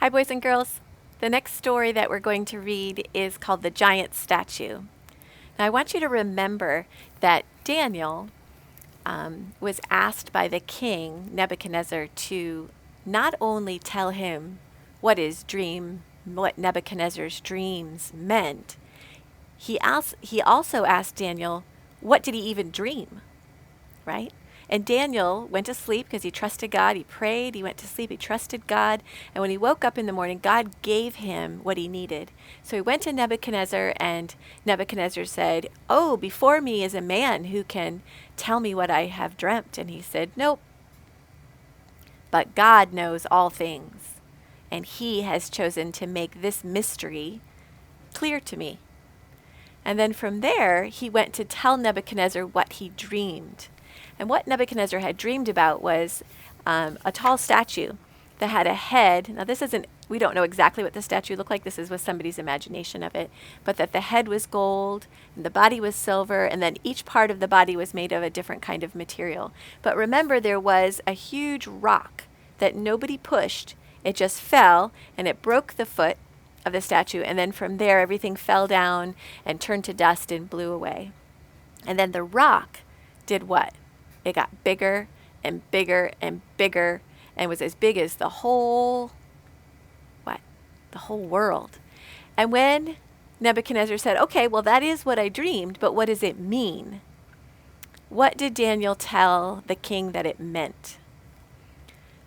Hi, boys and girls. The next story that we're going to read is called The Giant Statue. Now, I want you to remember that Daniel was asked by the king, Nebuchadnezzar, to not only tell him what Nebuchadnezzar's dreams meant, he also asked Daniel, what did he even dream, right? And Daniel went to sleep because he trusted God. He prayed, he went to sleep, he trusted God. And when he woke up in the morning, God gave him what he needed. So he went to Nebuchadnezzar, and Nebuchadnezzar said, "Oh, before me is a man who can tell me what I have dreamt." And he said, "Nope, but God knows all things, and he has chosen to make this mystery clear to me." And then from there, he went to tell Nebuchadnezzar what he dreamed. And what Nebuchadnezzar had dreamed about was a tall statue that had a head. Now, we don't know exactly what the statue looked like. This was somebody's imagination of it. But that the head was gold, and the body was silver, and then each part of the body was made of a different kind of material. But remember, there was a huge rock that nobody pushed. It just fell, and it broke the foot of the statue. And then from there, everything fell down and turned to dust and blew away. And then the rock did what? It got bigger and bigger and bigger and was as big as the whole world. And when Nebuchadnezzar said, "Okay, well, that is what I dreamed, but what does it mean?" What did Daniel tell the king that it meant?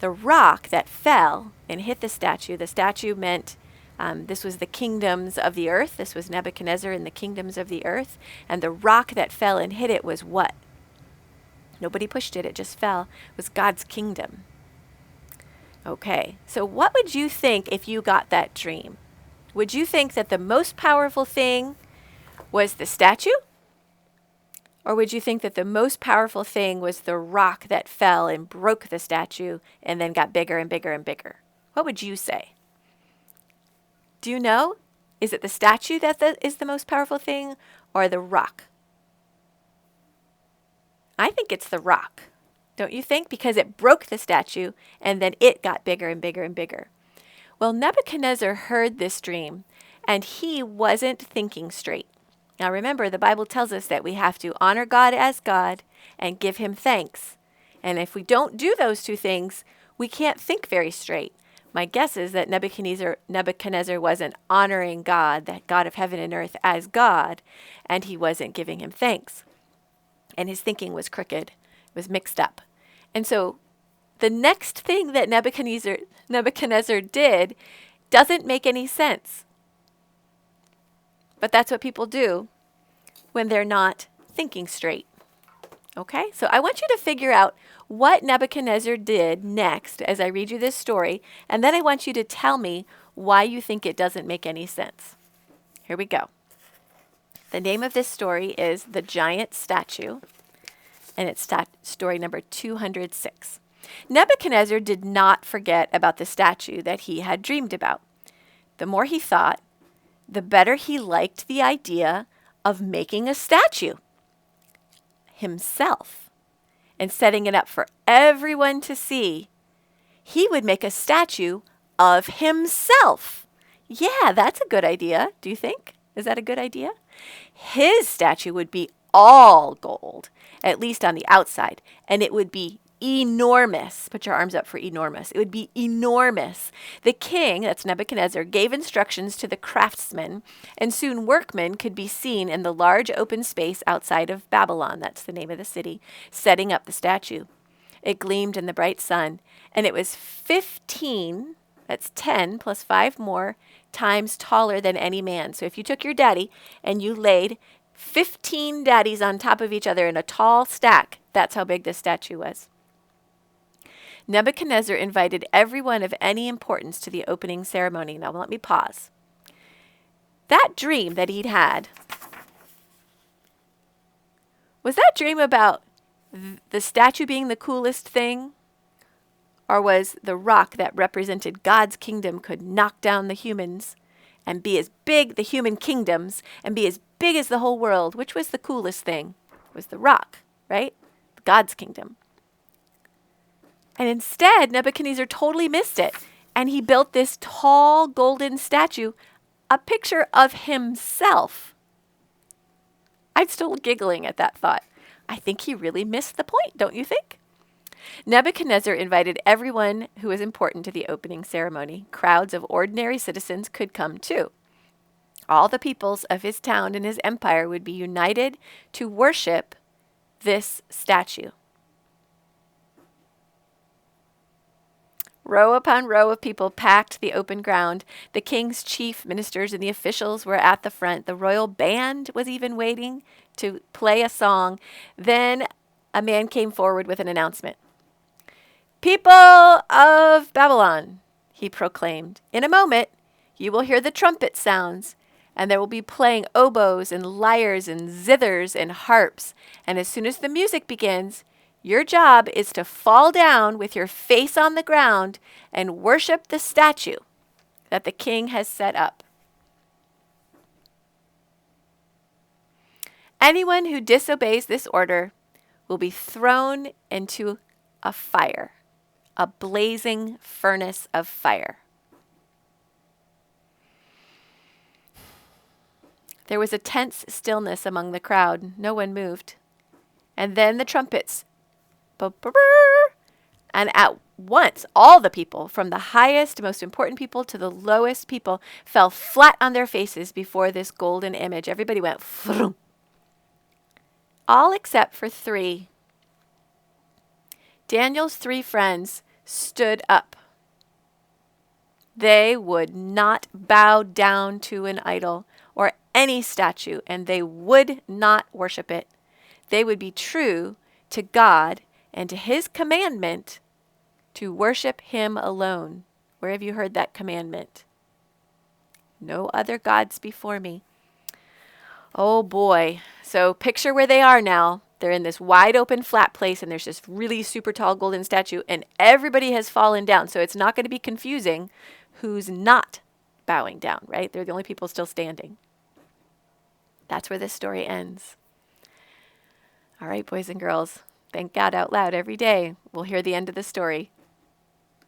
The rock that fell and hit the statue meant this was the kingdoms of the earth. This was Nebuchadnezzar and the kingdoms of the earth. And the rock that fell and hit it was what? Nobody pushed it, it just fell. It was God's kingdom. Okay, so what would you think if you got that dream? Would you think that the most powerful thing was the statue? Or would you think that the most powerful thing was the rock that fell and broke the statue and then got bigger and bigger and bigger? What would you say? Do you know? Is it the statue that is the most powerful thing, or the rock? I think it's the rock. Don't you think? Because it broke the statue and then it got bigger and bigger and bigger. Well, Nebuchadnezzar heard this dream and he wasn't thinking straight. Now remember, the Bible tells us that we have to honor God as God and give him thanks. And if we don't do those two things, we can't think very straight. My guess is that Nebuchadnezzar wasn't honoring God, that God of heaven and earth, as God, and he wasn't giving him thanks. And his thinking was crooked, was mixed up. And so the next thing that Nebuchadnezzar did doesn't make any sense. But that's what people do when they're not thinking straight. Okay, so I want you to figure out what Nebuchadnezzar did next as I read you this story, and then I want you to tell me why you think it doesn't make any sense. Here we go. The name of this story is The Giant Statue, and it's story number 206. Nebuchadnezzar did not forget about the statue that he had dreamed about. The more he thought, the better he liked the idea of making a statue himself and setting it up for everyone to see. He would make a statue of himself. Yeah, that's a good idea. Do you think? Is that a good idea? His statue would be all gold, at least on the outside, and it would be enormous. Put your arms up for enormous. It would be enormous. The king, that's Nebuchadnezzar, gave instructions to the craftsmen, and soon workmen could be seen in the large open space outside of Babylon, that's the name of the city, setting up the statue. It gleamed in the bright sun, and it was 15, that's 10 plus 5 more, times taller than any man. So if you took your daddy and you laid 15 daddies on top of each other in a tall stack, that's how big this statue was. Nebuchadnezzar invited everyone of any importance to the opening ceremony. Now let me pause. That dream that he'd had, was that dream about the statue being the coolest thing? Or was the rock that represented God's kingdom could knock down the humans and be as big, the human kingdoms, and be as big as the whole world? Which was the coolest thing? It was the rock, right? God's kingdom. And instead, Nebuchadnezzar totally missed it. And he built this tall golden statue, a picture of himself. I'm still giggling at that thought. I think he really missed the point, don't you think? Nebuchadnezzar invited everyone who was important to the opening ceremony. Crowds of ordinary citizens could come too. All the peoples of his town and his empire would be united to worship this statue. Row upon row of people packed the open ground. The king's chief ministers and the officials were at the front. The royal band was even waiting to play a song. Then a man came forward with an announcement. "People of Babylon," he proclaimed, "in a moment you will hear the trumpet sounds, and there will be playing oboes and lyres and zithers and harps. And as soon as the music begins, your job is to fall down with your face on the ground and worship the statue that the king has set up. Anyone who disobeys this order will be thrown into a fire, a blazing furnace of fire." There was a tense stillness among the crowd. No one moved. And then the trumpets. And at once, all the people, from the highest, most important people to the lowest people, fell flat on their faces before this golden image. Everybody went vroom. All except for three. Daniel's three friends stood up. They would not bow down to an idol or any statue, and they would not worship it. They would be true to God and to his commandment to worship him alone. Where have you heard that commandment? No other gods before me. Oh boy. So picture where they are now. They're in this wide open flat place, and there's this really super tall golden statue, and everybody has fallen down. So it's not going to be confusing who's not bowing down, right? They're the only people still standing. That's where this story ends. All right, boys and girls, thank God out loud every day. We'll hear the end of the story.